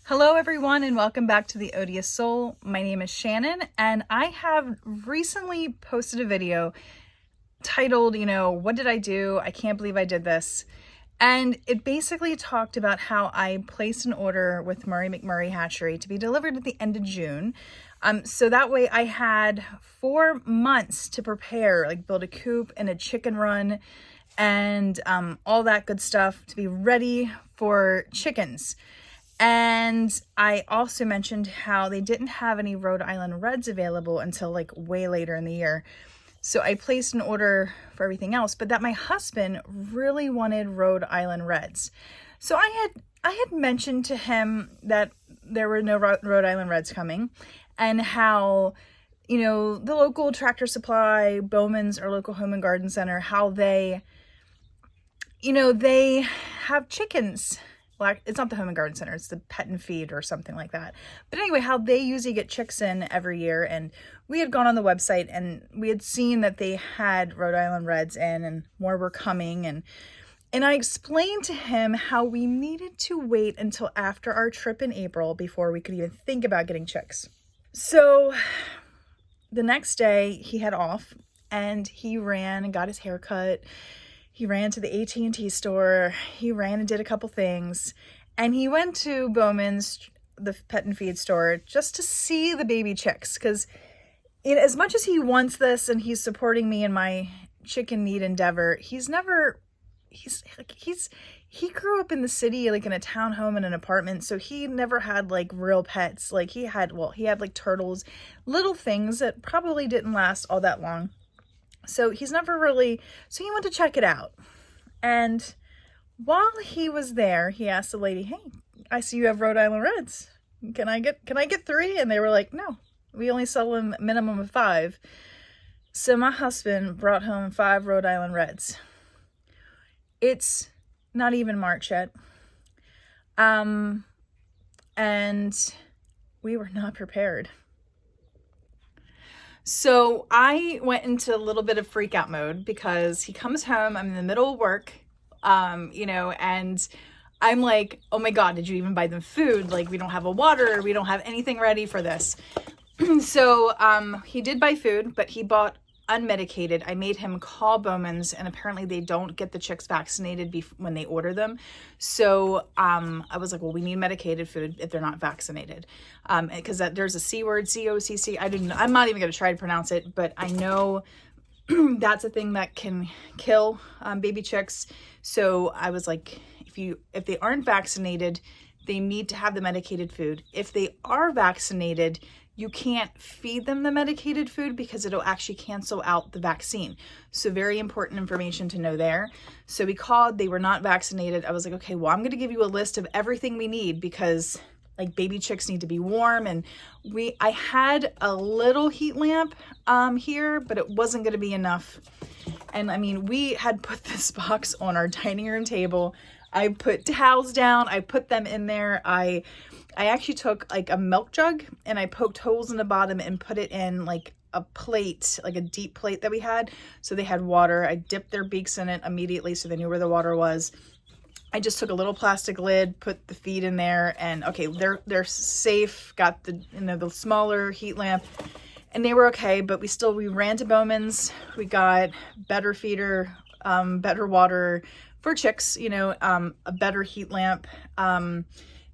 Hello everyone and welcome back to the Odious Soul. My name is Shannon and I have recently posted a video titled, what did I do? I can't believe I did this. And it basically talked about how I placed an order with Murray McMurray Hatchery to be delivered at the end of June. So that way I had 4 months to prepare, like build a coop and a chicken run and all that good stuff to be ready for chickens. And I also mentioned how they didn't have any Rhode Island Reds available until like way later in the year. So I placed an order for everything else, but that my husband really wanted Rhode Island Reds. So I had mentioned to him that there were no Rhode Island Reds coming and how, the local Tractor Supply, Bowman's, or local Home and Garden Center, how they have chickens. Well, it's not the Home and Garden Center, it's the Pet and Feed or something like that. But anyway, how they usually get chicks in every year. And we had gone on the website and we had seen that they had Rhode Island Reds in and more were coming. And I explained to him how we needed to wait until after our trip in April before we could even think about getting chicks. So the next day he had off and he ran and got his hair cut. He ran to the AT&T store, he ran and did a couple things, and he went to Bowman's, the Pet and Feed store, just to see the baby chicks, because as much as he wants this and he's supporting me in my chicken need endeavor, he grew up in the city, like in a townhome and an apartment, so he never had like real pets. Like he had like turtles, little things that probably didn't last all that long. So he went to check it out. And while he was there, he asked the lady, "Hey, I see you have Rhode Island Reds. Can I get 3?" And they were like, "No, we only sell them minimum of 5. So my husband brought home 5 Rhode Island Reds. It's not even March yet. And we were not prepared. So I went into a little bit of freak out mode because he comes home, I'm in the middle of work, and I'm like, oh my God, did you even buy them food? Like, we don't have a water, we don't have anything ready for this. So he did buy food, but he bought unmedicated. I made him call Bowman's, and apparently they don't get the chicks vaccinated when they order them. So I was like, well, we need medicated food if they're not vaccinated, because there's a C word, COCC. I'm not even going to try to pronounce it, but I know that's a thing that can kill baby chicks. So I was like, if they aren't vaccinated, they need to have the medicated food. If they are vaccinated, you can't feed them the medicated food because it'll actually cancel out the vaccine. So very important information to know there. So we called, they were not vaccinated. I was like, okay, well, I'm going to give you a list of everything we need because like baby chicks need to be warm. And I had a little heat lamp here, but it wasn't going to be enough. And I mean, we had put this box on our dining room table. I put towels down, I put them in there. I actually took like a milk jug and I poked holes in the bottom and put it in like a plate, like a deep plate that we had. So they had water. I dipped their beaks in it immediately so they knew where the water was. I just took a little plastic lid, put the feed in there, and okay, they're safe. Got the the smaller heat lamp, and they were okay. But we ran to Bowman's. We got better feeder, better water for chicks. A better heat lamp.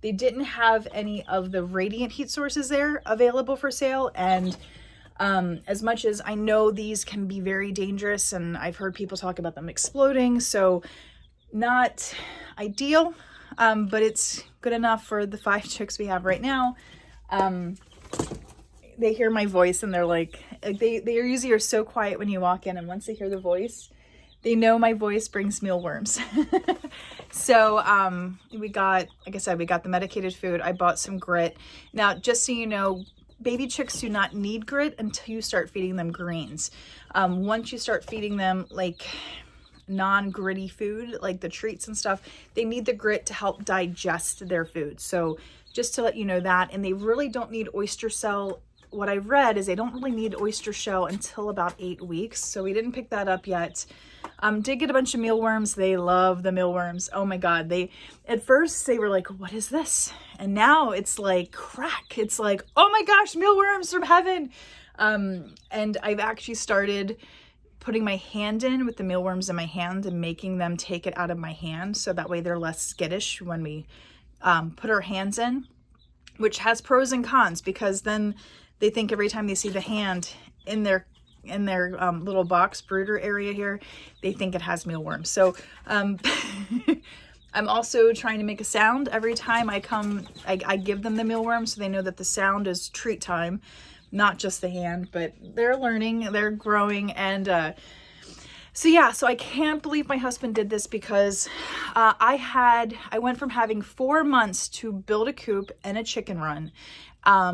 They didn't have any of the radiant heat sources there available for sale. And as much as I know these can be very dangerous and I've heard people talk about them exploding, so not ideal, but it's good enough for the 5 chicks we have right now. They hear my voice and they're like, they usually are so quiet when you walk in, and once they hear the voice, they know my voice brings mealworms. So like I said, we got the medicated food. I bought some grit. Now, just so you know, baby chicks do not need grit until you start feeding them greens. Once you start feeding them like non-gritty food, like the treats and stuff, they need the grit to help digest their food. So just to let you know that, and they really don't need oyster shell. What I read is they don't really need oyster shell until about 8 weeks. So we didn't pick that up yet. Did get a bunch of mealworms. They love the mealworms. Oh my God. At first they were like, what is this? And now it's like crack. It's like, oh my gosh, mealworms from heaven. And I've actually started putting my hand in with the mealworms in my hand and making them take it out of my hand. So that way they're less skittish when we put our hands in, which has pros and cons, because then they think every time they see the hand in their little box brooder area here, they think it has mealworms. So I'm also trying to make a sound every time I come. I give them the mealworms so they know that the sound is treat time, not just the hand. But they're learning, they're growing, and so I can't believe my husband did this, because I went from having 4 months to build a coop and a chicken run,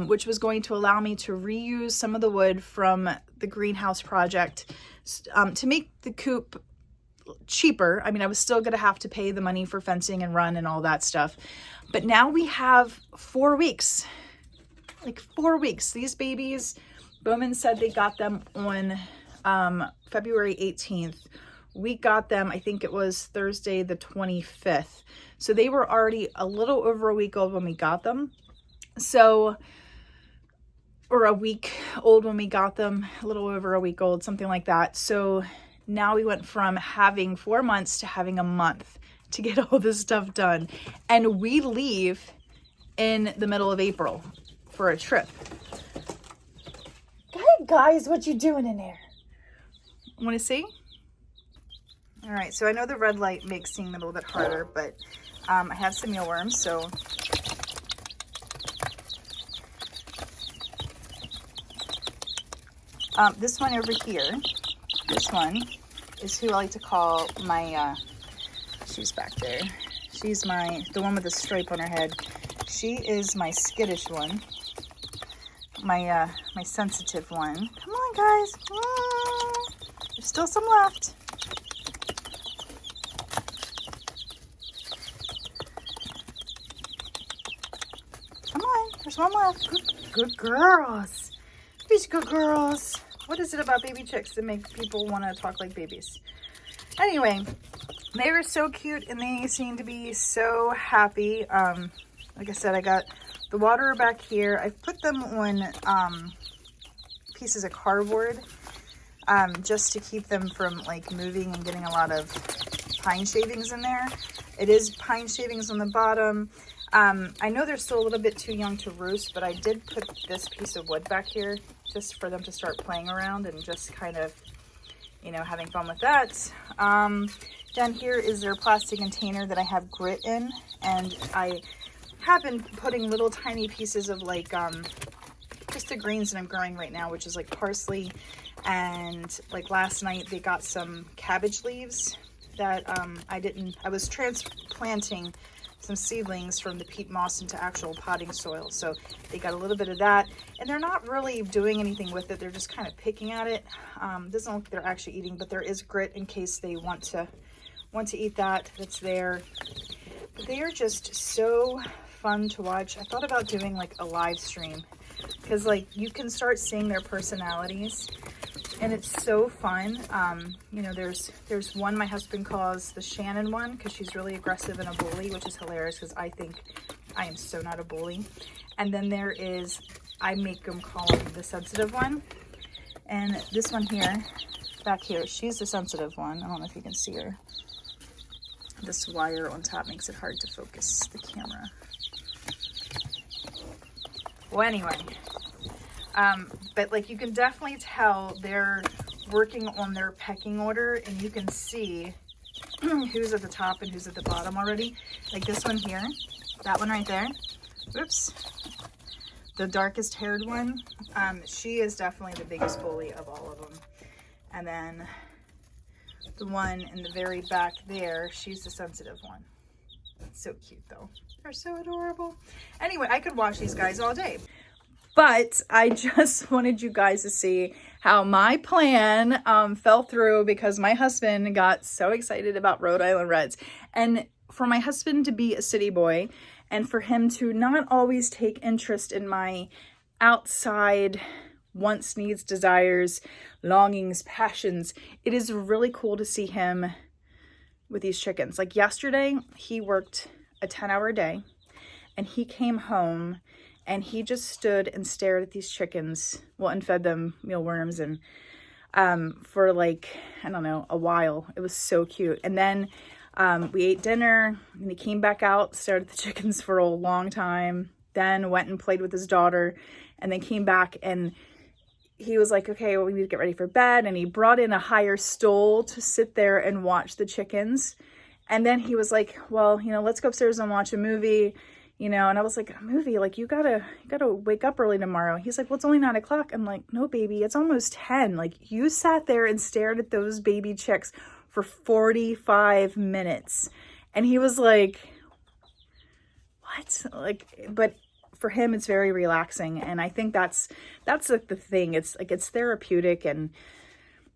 which was going to allow me to reuse some of the wood from the greenhouse project to make the coop cheaper. I mean, I was still going to have to pay the money for fencing and run and all that stuff. But now we have 4 weeks, like 4 weeks. These babies, Bowman said they got them on February 18th. We got them, I think it was Thursday the 25th. So they were already a little over a week old when we got them. So, or a week old when we got them, a little over a week old, something like that. So now we went from having 4 months to having a month to get all this stuff done. And we leave in the middle of April for a trip. Hey guys, what you doing in there? Want to see? All right, so I know the red light makes seeing a little bit harder, but I have some mealworms, so this one over here, this one is who I like to call my, she's back there. She's the one with the stripe on her head. She is my skittish one, my sensitive one. Come on, guys. There's still some left. Come on, there's one left. Good girls. These good girls. What is it about baby chicks that make people want to talk like babies? Anyway, they were so cute and they seem to be so happy. Like I said, I got the water back here. I put them on pieces of cardboard just to keep them from like moving and getting a lot of pine shavings in there. It is pine shavings on the bottom. I know they're still a little bit too young to roost, but I did put this piece of wood back here just for them to start playing around and just kind of, you know, having fun with that. Down here is their plastic container that I have grit in, and I have been putting little tiny pieces of like just the greens that I'm growing right now, which is like parsley, and like last night they got some cabbage leaves that I was transplanting some seedlings from the peat moss into actual potting soil, so they got a little bit of that, and they're not really doing anything with it. They're just kind of picking at it. Doesn't look like they're actually eating, but there is grit in case they want to eat that. That's there. But they are just so fun to watch. I thought about doing like a live stream, because like you can start seeing their personalities, and it's so fun. You know, there's one my husband calls the Shannon one, because she's really aggressive and a bully, which is hilarious because I think I am so not a bully. And then there is, I make them call him the sensitive one. And this one here, back here, she's the sensitive one. I don't know if you can see her. This wire on top makes it hard to focus the camera. Well, anyway, but like you can definitely tell they're working on their pecking order, and you can see who's at the top and who's at the bottom already. Like this one here, that one right there. Oops. The darkest haired one, she is definitely the biggest bully of all of them. And then the one in the very back there, she's the sensitive one. So cute though. They're so adorable. Anyway, I could watch these guys all day. But I just wanted you guys to see how my plan fell through, because my husband got so excited about Rhode Island Reds. And for my husband to be a city boy, and for him to not always take interest in my outside wants, needs, desires, longings, passions. It is really cool to see him with these chickens. Like yesterday, he worked a 10-hour day and he came home and he just stood and stared at these chickens, well, and fed them mealworms and for like, I don't know, a while. It was so cute. And then we ate dinner and he came back out, stared at the chickens for a long time, then went and played with his daughter and then came back and he was like, okay, well, we need to get ready for bed. And he brought in a higher stool to sit there and watch the chickens. And then he was like, well, let's go upstairs and watch a movie. And I was like, a movie? Like, you gotta wake up early tomorrow. He's like, well, it's only 9 o'clock. I'm like, no, baby, it's almost 10. Like, you sat there and stared at those baby chicks for 45 minutes. And he was like, what? Like, but for him, it's very relaxing. And I think that's like the thing. It's like, it's therapeutic and,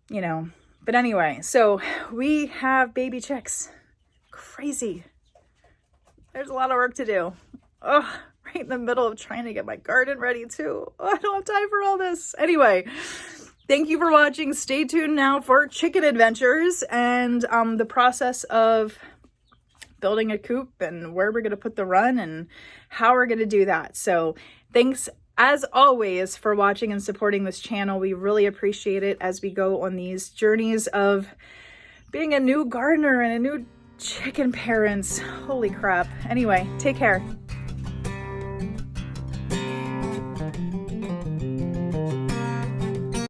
but anyway, so we have baby chicks. Crazy. There's a lot of work to do. Oh, right in the middle of trying to get my garden ready too. Oh, I don't have time for all this. Anyway, thank you for watching. Stay tuned now for chicken adventures and the process of building a coop and where we're going to put the run and how we're going to do that. So thanks as always for watching and supporting this channel. We really appreciate it as we go on these journeys of being a new gardener and a new chicken parents. Holy crap. Anyway, take care.